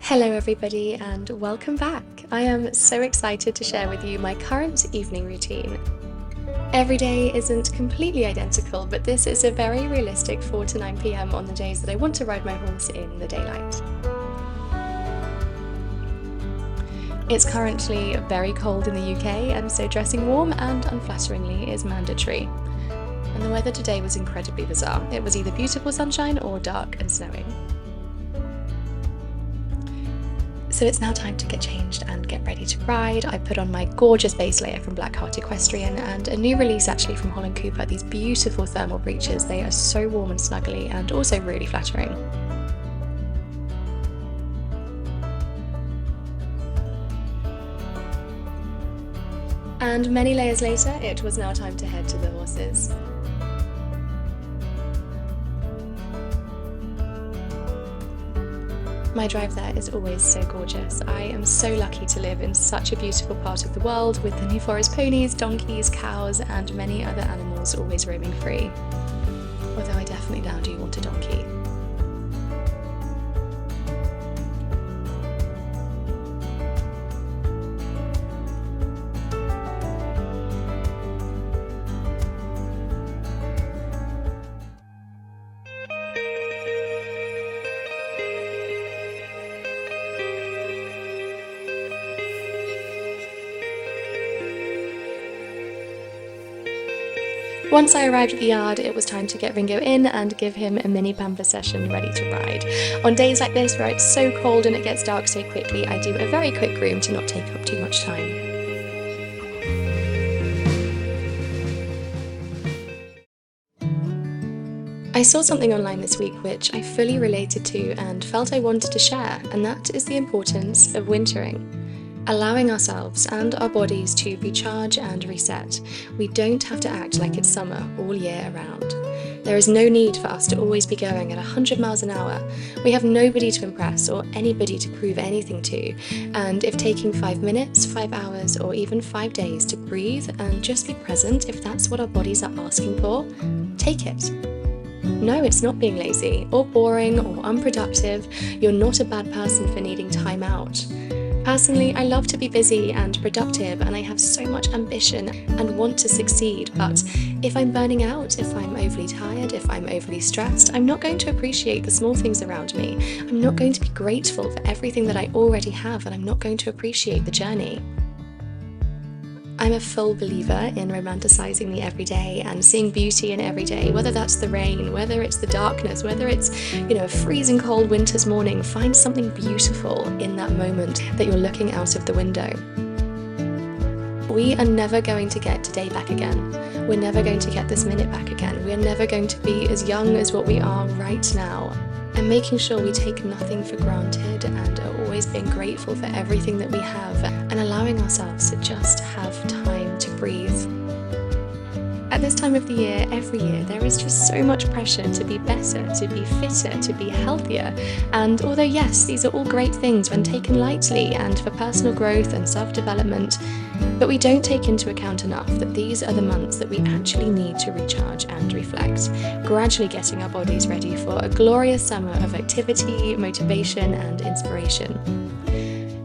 Hello everybody and welcome back. I am so excited to share with you my current evening routine. Every day isn't completely identical, but this is a very realistic 4 to 9 p.m. on the days that I want to ride my horse in the daylight. It's currently very cold in the UK, and so dressing warm and unflatteringly is mandatory. And the weather today was incredibly bizarre. It was either beautiful sunshine or dark and snowing. So it's now time to get changed and get ready to ride. I put on my gorgeous base layer from Blackheart Equestrian and a new release actually from Holland Cooper, these beautiful thermal breeches. They are so warm and snuggly and also really flattering. And many layers later, it was now time to head to the horses. My drive there is always so gorgeous. I am so lucky to live in such a beautiful part of the world with the New Forest ponies, donkeys, cows and many other animals always roaming free. Although I definitely now do want a donkey. Once I arrived at the yard, it was time to get Ringo in and give him a mini pamper session ready to ride. On days like this where it's so cold and it gets dark so quickly, I do a very quick groom to not take up too much time. I saw something online this week which I fully related to and felt I wanted to share, and that is the importance of wintering. Allowing ourselves and our bodies to recharge and reset. We don't have to act like it's summer all year around. There is no need for us to always be going at 100 miles an hour. We have nobody to impress or anybody to prove anything to. And if taking 5 minutes, 5 hours, or even 5 days to breathe and just be present, if that's what our bodies are asking for, take it. No, it's not being lazy or boring or unproductive. You're not a bad person for needing time out. Personally, I love to be busy and productive, and I have so much ambition and want to succeed, but if I'm burning out, if I'm overly tired, if I'm overly stressed, I'm not going to appreciate the small things around me. I'm not going to be grateful for everything that I already have, and I'm not going to appreciate the journey. I'm a full believer in romanticising the everyday and seeing beauty in every day, whether that's the rain, whether it's the darkness, whether it's, a freezing cold winter's morning. Find something beautiful in that moment that you're looking out of the window. We are never going to get today back again. We're never going to get this minute back again. We are never going to be as young as what we are right now. And making sure we take nothing for granted and are always being grateful for everything that we have and allowing ourselves to just have time to breathe. At this time of the year, every year, there is just so much pressure to be better, to be fitter, to be healthier. And although yes, these are all great things when taken lightly and for personal growth and self-development, but we don't take into account enough that these are the months that we actually need to recharge and reflect, gradually getting our bodies ready for a glorious summer of activity, motivation and inspiration.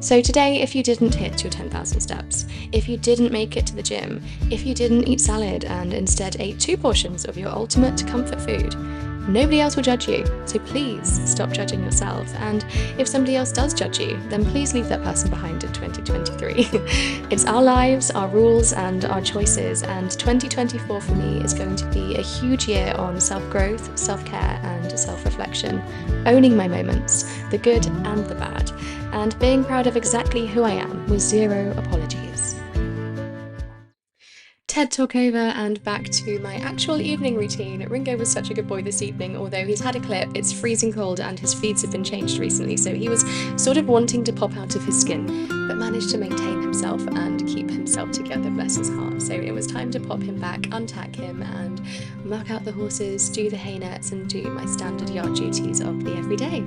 So today, if you didn't hit your 10,000 steps, if you didn't make it to the gym, if you didn't eat salad and instead ate 2 portions of your ultimate comfort food, nobody else will judge you, so please stop judging yourself. And if somebody else does judge you, then please leave that person behind in 2023. It's our lives, our rules, and our choices, and 2024 for me is going to be a huge year on self-growth, self-care, and self-reflection, owning my moments, the good and the bad, and being proud of exactly who I am with zero apologies. TED talk over and back to my actual evening routine. Ringo was such a good boy this evening, although he's had a clip, it's freezing cold and his feeds have been changed recently, so he was sort of wanting to pop out of his skin, but managed to maintain himself and keep himself together, bless his heart. So it was time to pop him back, untack him and mark out the horses, do the hay nets and do my standard yard duties of the everyday.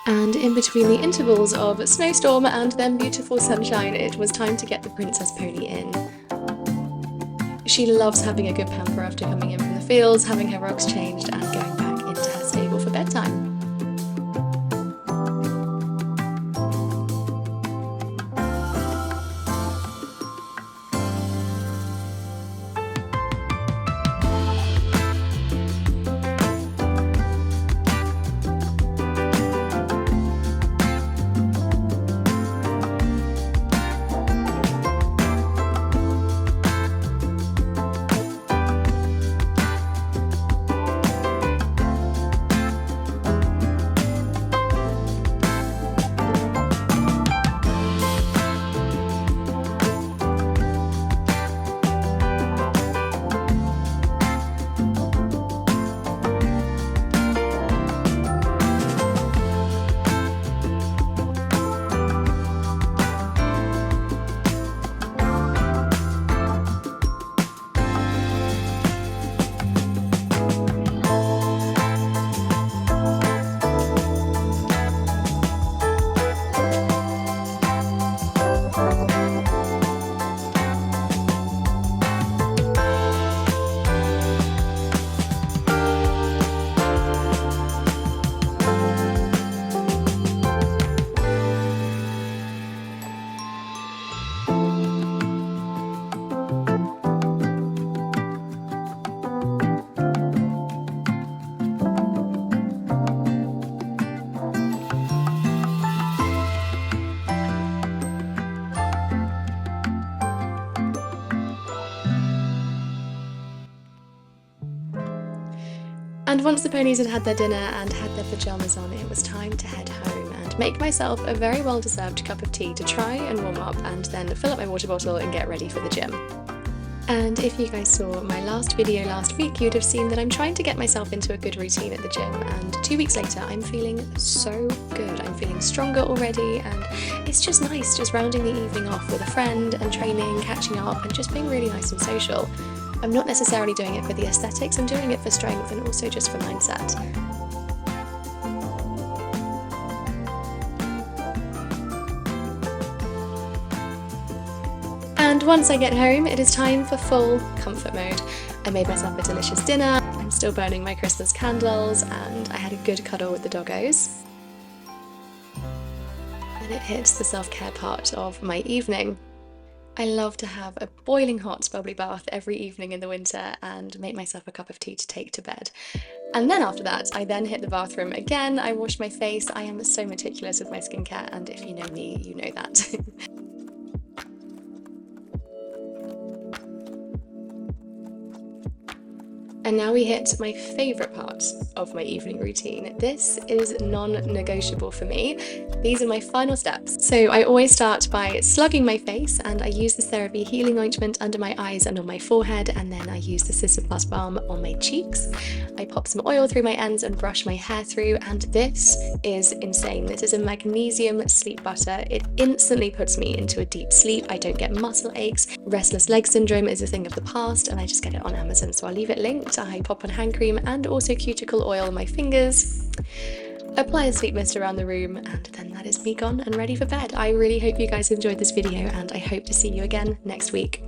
And in between the intervals of snowstorm and then beautiful sunshine, it was time to get the princess pony in. She loves having a good pamper after coming in from the fields, having her rocks changed and going back into her stable for bedtime. And once the ponies had had their dinner and had their pyjamas on, it was time to head home and make myself a very well-deserved cup of tea to try and warm up and then fill up my water bottle and get ready for the gym. And if you guys saw my last video last week, you'd have seen that I'm trying to get myself into a good routine at the gym, and 2 weeks later I'm feeling so good. I'm feeling stronger already, and it's just nice just rounding the evening off with a friend and training, catching up and just being really nice and social. I'm not necessarily doing it for the aesthetics, I'm doing it for strength and also just for mindset. And once I get home, it is time for full comfort mode. I made myself a delicious dinner, I'm still burning my Christmas candles, and I had a good cuddle with the doggos. And it hits the self-care part of my evening. I love to have a boiling hot bubbly bath every evening in the winter and make myself a cup of tea to take to bed. And then after that, I then hit the bathroom again, I wash my face. I am so meticulous with my skincare, and if you know me, you know that. And now we hit my favourite part of my evening routine. This is non-negotiable for me. These are my final steps. So I always start by slugging my face, and I use the CeraVe healing ointment under my eyes and on my forehead, and then I use the Cicaplast balm on my cheeks. I pop some oil through my ends and brush my hair through, and this is insane. This is a magnesium sleep butter. It instantly puts me into a deep sleep. I don't get muscle aches. Restless leg syndrome is a thing of the past, and I just get it on Amazon, so I'll leave it linked. I pop on hand cream and also cuticle oil on my fingers, apply a sleep mist around the room, and then that is me gone and ready for bed. I really hope you guys enjoyed this video, and I hope to see you again next week.